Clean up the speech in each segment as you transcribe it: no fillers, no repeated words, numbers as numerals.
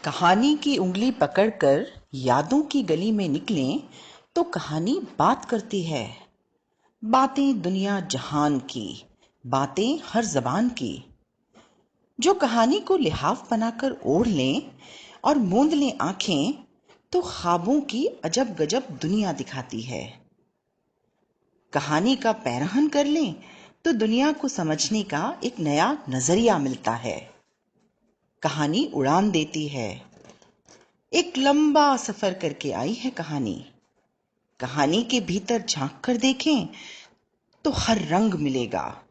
कहानी की उंगली पकड़कर यादों की गली में निकलें तो कहानी बात करती है। बातें दुनिया जहान की, बातें हर जबान की। जो कहानी को लिहाफ बनाकर ओढ़ लें और मूंद लें आंखें तो ख्वाबों की अजब गजब दुनिया दिखाती है। कहानी का पैरहन कर लें तो दुनिया को समझने का एक नया नजरिया मिलता है। कहानी उड़ान देती है। एक लंबा सफर करके आई है कहानी। कहानी के भीतर झांक कर देखें तो हर रंग मिलेगा।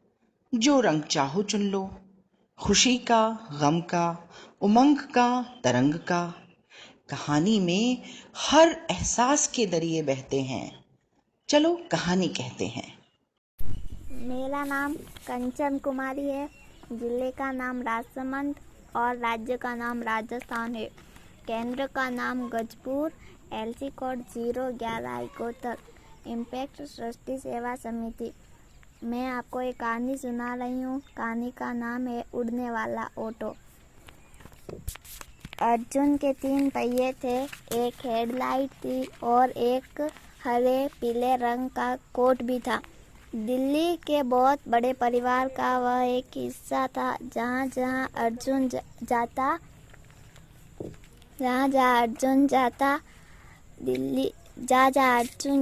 जो रंग चाहो चुन लो, खुशी का, गम का, उमंग का, तरंग का। कहानी में हर एहसास के दरिए बहते हैं। चलो कहानी कहते हैं। मेरा नाम कंचन कुमारी है। जिले का नाम राजसमंद और राज्य का नाम राजस्थान है। केंद्र का नाम गजपुर। LC code 011 इकोतर। इम्पैक्ट सृष्टि सेवा समिति। मैं आपको एक कहानी सुना रही हूँ। कहानी का नाम है उड़ने वाला ऑटो। अर्जुन के 3 पहिए थे, एक हेडलाइट थी और एक हरे पीले रंग का कोट भी था। दिल्ली के बहुत बड़े परिवार का वह एक हिस्सा था। जहाँ जहाँ अर्जुन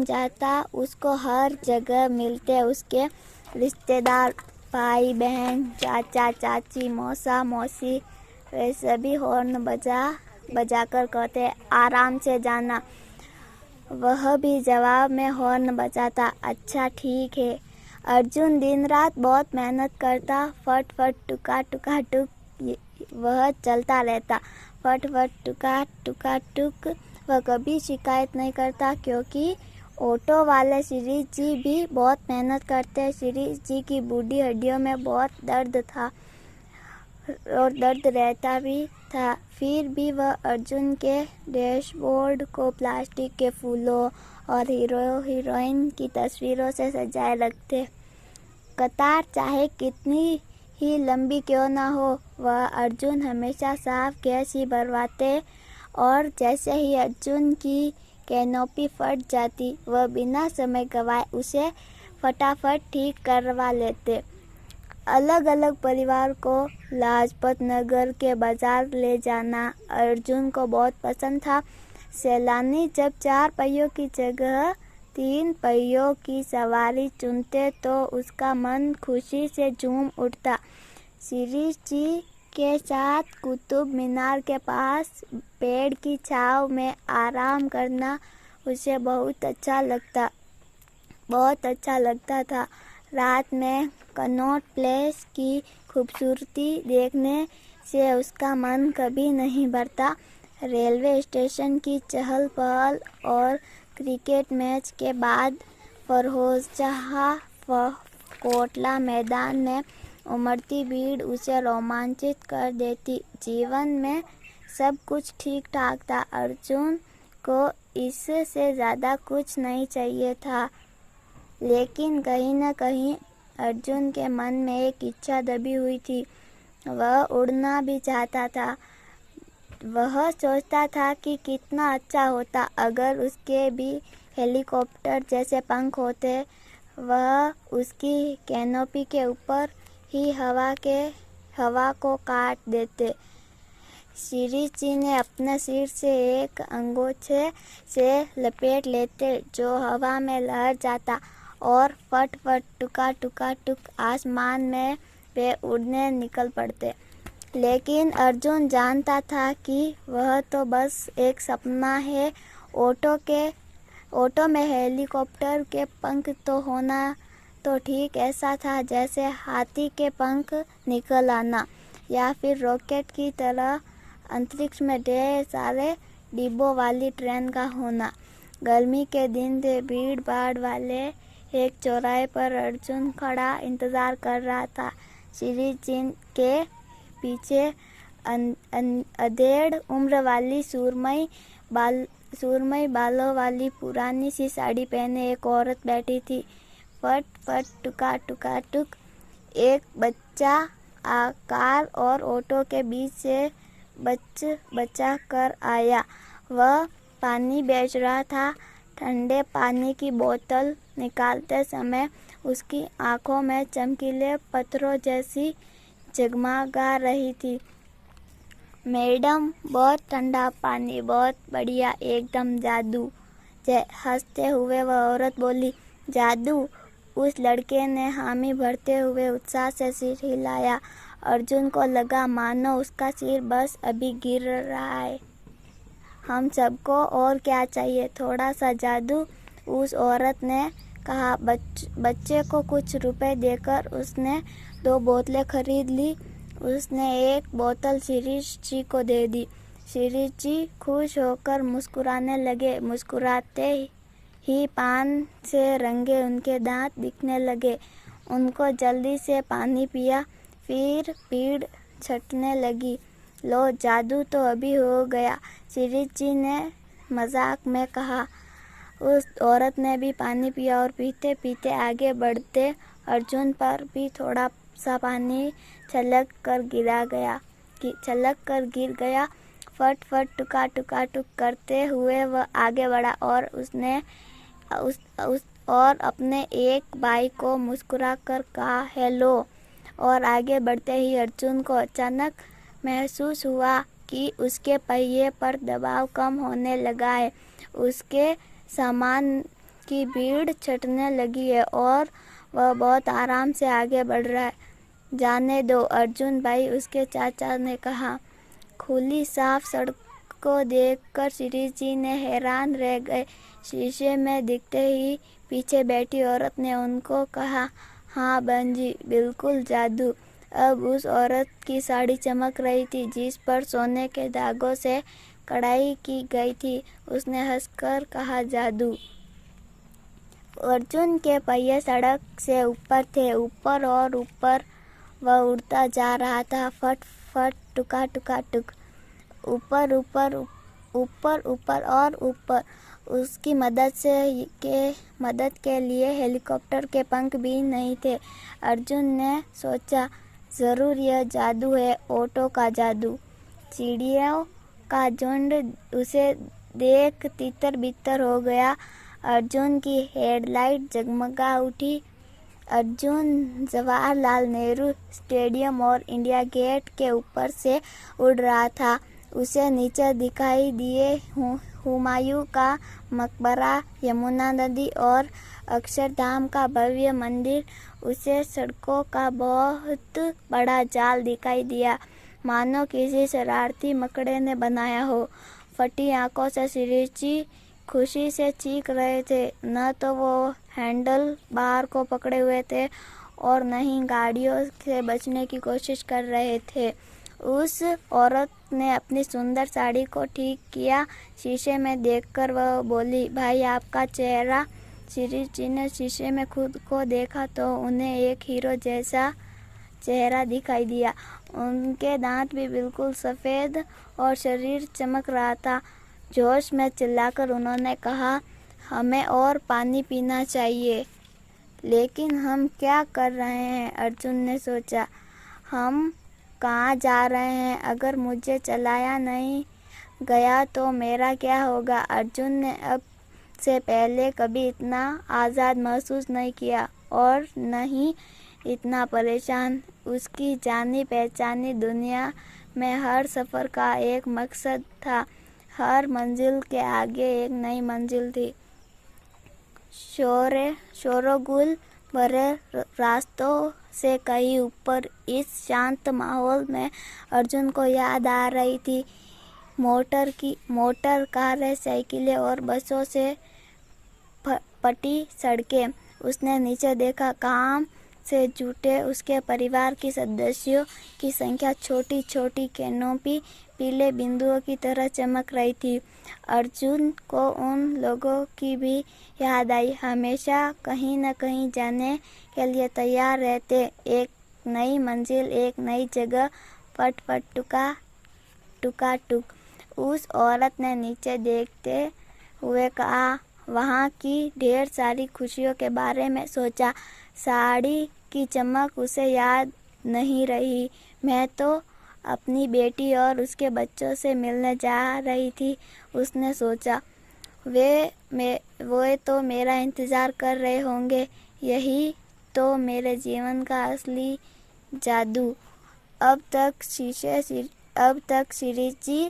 जाता उसको हर जगह मिलते उसके रिश्तेदार, भाई बहन, चाचा चाची, मौसा मौसी। वे सभी हॉर्न बजा कर कहते, आराम से जाना। वह भी जवाब में हॉर्न बजाता, अच्छा ठीक है। अर्जुन दिन रात बहुत मेहनत करता। फट फट टुका टुका टुक वह चलता रहता। फट फट टुका टुका टुक। वह कभी शिकायत नहीं करता क्योंकि ऑटो वाले श्री जी भी बहुत मेहनत करते। श्री जी की बूढ़ी हड्डियों में बहुत दर्द था और दर्द रहता भी था। फिर भी वह अर्जुन के डैशबोर्ड को प्लास्टिक के फूलों और हीरो हीरोइन की तस्वीरों से सजाए रखते। कतार चाहे कितनी ही लंबी क्यों ना हो, वह अर्जुन हमेशा साफ गैस ही भरवाते और जैसे ही अर्जुन की कैनोपी फट जाती, वह बिना समय गवाए उसे फटाफट ठीक करवा लेते। अलग अलग परिवार को लाजपत नगर के बाजार ले जाना अर्जुन को बहुत पसंद था। सैलानी जब 4 पहियों की जगह 3 पहियों की सवारी चुनते तो उसका मन खुशी से झूम उठता। श्री जी के साथ कुतुब मीनार के पास पेड़ की छांव में आराम करना उसे बहुत अच्छा लगता था। रात में कनॉट प्लेस की खूबसूरती देखने से उसका मन कभी नहीं भरता। रेलवे स्टेशन की चहल पहल और क्रिकेट मैच के बाद फरोजशाह कोटला मैदान में उमड़ती भीड़ उसे रोमांचित कर देती। जीवन में सब कुछ ठीक ठाक था। अर्जुन को इससे ज़्यादा कुछ नहीं चाहिए था, लेकिन कहीं न कहीं अर्जुन के मन में एक इच्छा दबी हुई थी। वह उड़ना भी चाहता था। वह सोचता था कि कितना अच्छा होता अगर उसके भी हेलीकॉप्टर जैसे पंख होते। वह उसकी कैनोपी के ऊपर ही हवा को काट देते। श्री जी ने अपने सिर से एक अंगोछे से लपेट लेते जो हवा में लहर जाता और फट फट टुका टुका टुक आसमान में वे उड़ने निकल पड़ते। लेकिन अर्जुन जानता था कि वह तो बस एक सपना है। ऑटो में हेलीकॉप्टर के पंख तो होना तो ठीक ऐसा था जैसे हाथी के पंख निकल आना या फिर रॉकेट की तरह अंतरिक्ष में ढेर सारे डिब्बों वाली ट्रेन का होना। गर्मी के दिन थे। भीड़ भाड़ वाले एक चौराहे पर अर्जुन खड़ा इंतजार कर रहा था। श्री जी के पीछे अधेड़ उम्र वाली सुरमई बालों वाली पुरानी सी साड़ी पहने एक औरत बैठी थी। फट फट टुका टुका टुक एक बच्चा कार और ऑटो के बीच से बचा कर आया। वह पानी बेच रहा था। ठंडे पानी की बोतल निकालते समय उसकी आंखों में चमकीले पत्थरों जैसी जगमगा रही थी। मैडम, बहुत ठंडा पानी, बहुत बढ़िया, एकदम जादू। हंसते हुए वह औरत बोली, जादू? उस लड़के ने हामी भरते हुए उत्साह से सिर हिलाया। अर्जुन को लगा मानो उसका सिर बस अभी गिर रहा है। हम सबको और क्या चाहिए, थोड़ा सा जादू, उस औरत ने कहा। बच्चे को कुछ रुपए देकर उसने 2 बोतलें खरीद ली। उसने एक बोतल शिरीष जी को दे दी। शिरीष जी खुश होकर मुस्कुराने लगे। मुस्कुराते ही पान से रंगे उनके दांत दिखने लगे। उनको जल्दी से पानी पिया, फिर भीड़ छटने लगी। लो, जादू तो अभी हो गया, शिरीष जी ने मजाक में कहा। उस औरत ने भी पानी पिया और पीते पीते आगे बढ़ते अर्जुन पर भी थोड़ा सा पानी छलक कर गिर गया। फट फट टुका टुका टुक करते हुए वह आगे बढ़ा और उसने और अपने एक भाई को मुस्कुरा कर कहा, हेलो। और आगे बढ़ते ही अर्जुन को अचानक महसूस हुआ कि उसके पहिए पर दबाव कम होने लगा है। उसके सामान की भीड़ छटने लगी है और वह बहुत आराम से आगे बढ़ रहा है। जाने दो अर्जुन भाई, उसके चाचा ने कहा। खुली साफ सड़क को देखकर शिरीष जी ने हैरान रह गए। शीशे में दिखते ही पीछे बैठी औरत ने उनको कहा, हाँ बहन जी, बिल्कुल जादू। अब उस औरत की साड़ी चमक रही थी जिस पर सोने के धागों से कढ़ाई की गई थी। उसने हंसकर कहा, जादू। अर्जुन के पहिए सड़क से ऊपर थे, ऊपर और ऊपर वह उड़ता जा रहा था। फट फट टुका टुका टुक, ऊपर ऊपर ऊपर ऊपर और ऊपर। उसकी मदद के लिए हेलीकॉप्टर के पंख भी नहीं थे। अर्जुन ने सोचा, जरूर यह जादू है, ऑटो का जादू। चिड़ियों का झुंड उसे देख तितर बितर हो गया। अर्जुन की हेडलाइट जगमगा उठी। अर्जुन जवाहरलाल नेहरू स्टेडियम और इंडिया गेट के ऊपर से उड़ रहा था। उसे नीचे दिखाई दिए हुमायूं का मकबरा, यमुना नदी और अक्षरधाम का भव्य मंदिर। उसे सड़कों का बहुत बड़ा जाल दिखाई दिया, मानो किसी शरारती मकड़े ने बनाया हो। फटी आंखों से शिरीष जी खुशी से चीख रहे थे। न तो वो हैंडल बार को पकड़े हुए थे और न ही गाड़ियों से बचने की कोशिश कर रहे थे। उस औरत ने अपनी सुंदर साड़ी को ठीक किया। शीशे में देखकर वह बोली, भाई आपका चेहरा। शिरीष जी ने शीशे में खुद को देखा तो उन्हें एक हीरो जैसा चेहरा दिखाई दिया। उनके दांत भी बिल्कुल सफ़ेद और शरीर चमक रहा था। जोश में चिल्लाकर उन्होंने कहा, हमें और पानी पीना चाहिए। लेकिन हम क्या कर रहे हैं, अर्जुन ने सोचा। हम कहाँ जा रहे हैं? अगर मुझे चलाया नहीं गया तो मेरा क्या होगा? अर्जुन ने अब से पहले कभी इतना आज़ाद महसूस नहीं किया और न ही इतना परेशान। उसकी जानी पहचानी दुनिया में हर सफ़र का एक मकसद था। हर मंजिल के आगे एक नई मंजिल थी। शोरगुल भरे रास्तों से कहीं ऊपर इस शांत माहौल में अर्जुन को याद आ रही थी मोटर कारें, साइकिलें और बसों से पटी सड़कें। उसने नीचे देखा। काम से जुटे उसके परिवार के सदस्यों की संख्या छोटी छोटी कैनोपी पीले बिंदुओं की तरह चमक रही थी। अर्जुन को उन लोगों की भी याद आई, हमेशा कहीं न कहीं जाने के लिए तैयार रहते। एक नई मंजिल, एक नई जगह। फट फट टुका टुका टुक। उस औरत ने नीचे देखते हुए कहा, वहाँ की ढेर सारी खुशियों के बारे में सोचा। साड़ी की चमक उसे याद नहीं रही। मैं तो अपनी बेटी और उसके बच्चों से मिलने जा रही थी। उसने सोचा, वे तो मेरा इंतज़ार कर रहे होंगे। यही तो मेरे जीवन का असली जादू। अब तक शिरीष जी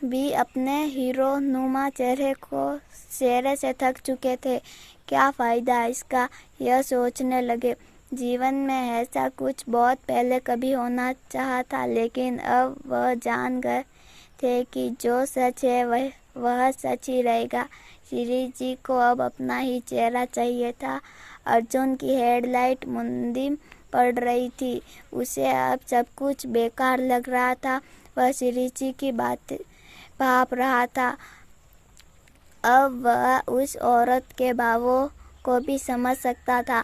भी अपने हीरोनुमा चेहरे से थक चुके थे। क्या फ़ायदा इसका, यह सोचने लगे। जीवन में ऐसा कुछ बहुत पहले कभी होना चाहा था, लेकिन अब वह जान गए थे कि जो सच है वह सच ही रहेगा। शिरीष जी को अब अपना ही चेहरा चाहिए था। अर्जुन की हेडलाइट मुंदी पड़ रही थी। उसे अब सब कुछ बेकार लग रहा था। वह शिरीष जी की बात भाप रहा था। अब वह उस औरत के भावों को भी समझ सकता था।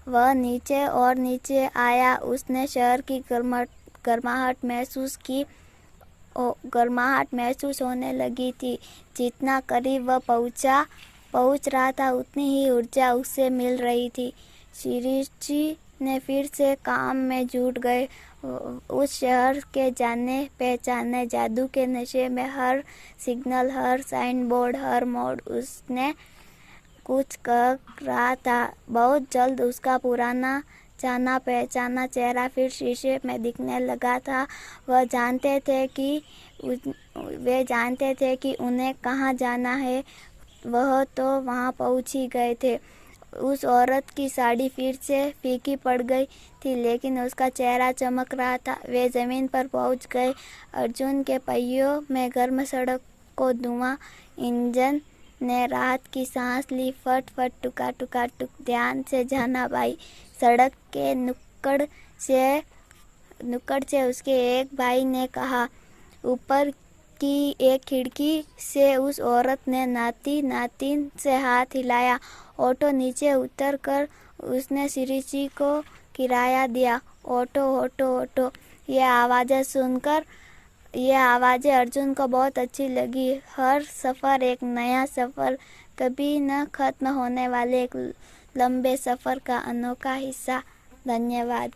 वह नीचे और नीचे आया। उसने शहर की गर्माहट महसूस की। गर्माहट महसूस होने लगी थी। जितना करीब वह पहुंच रहा था, उतनी ही ऊर्जा उसे मिल रही थी। शिरीष जी ने फिर से काम में जुट गए। उस शहर के जाने पहचाने जादू के नशे में हर सिग्नल, हर साइन बोर्ड, हर मोड़ उसने कुछ कह रहा था। बहुत जल्द उसका पुराना जाना पहचाना चेहरा फिर शीशे में दिखने लगा था। वे जानते थे कि उन्हें कहाँ जाना है। वह तो वहाँ पहुँच ही गए थे। उस औरत की साड़ी फिर से फीकी पड़ गई थी, लेकिन उसका चेहरा चमक रहा था। वे जमीन पर पहुँच गए। अर्जुन के पहियों में गर्म सड़क को धुआं। इंजन ने राहत की सांस ली। फट फट टुका टुका टुक। ध्यान से जाना भाई। सड़क के नुक्कड़ से उसके एक भाई ने कहा। ऊपर की एक खिड़की से उस औरत ने नातिन से हाथ हिलाया। ऑटो नीचे उतर कर उसने शिरीष जी को किराया दिया। Auto auto auto. ये आवाज़ें अर्जुन को बहुत अच्छी लगी। हर सफ़र एक नया सफ़र, कभी न खत्म होने वाले एक लंबे सफ़र का अनोखा हिस्सा। धन्यवाद।